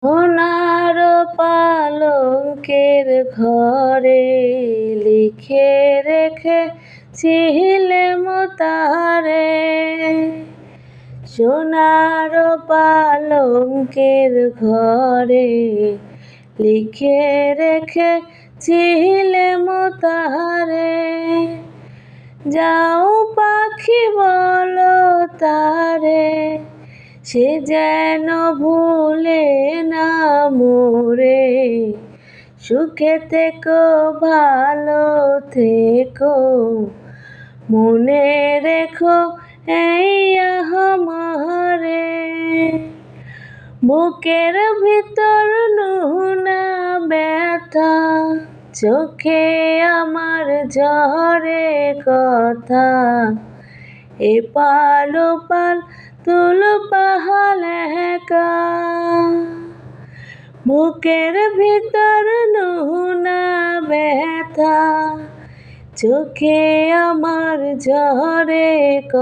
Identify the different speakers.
Speaker 1: সোনার পালঙ্কের ঘরে লিখে রেখেছিলেম তারে। সোনার পালঙ্কের ঘরে লিখে রেখেছিলেম তারে। যাও পাখি বলো তারে, সে যেন ভুলে না মোরে। সুখে থেকো ভালো থেকো, মনে রেখো এই আমারে। বুকের ভিতর নোনা ব্যথা, চোখে আমার ঝরে কথা। এপাল ওপাল তুলপাহাল একা, বুকের ভিতর নোনা ব্যথা, চোখে আমার ঝরে কথা।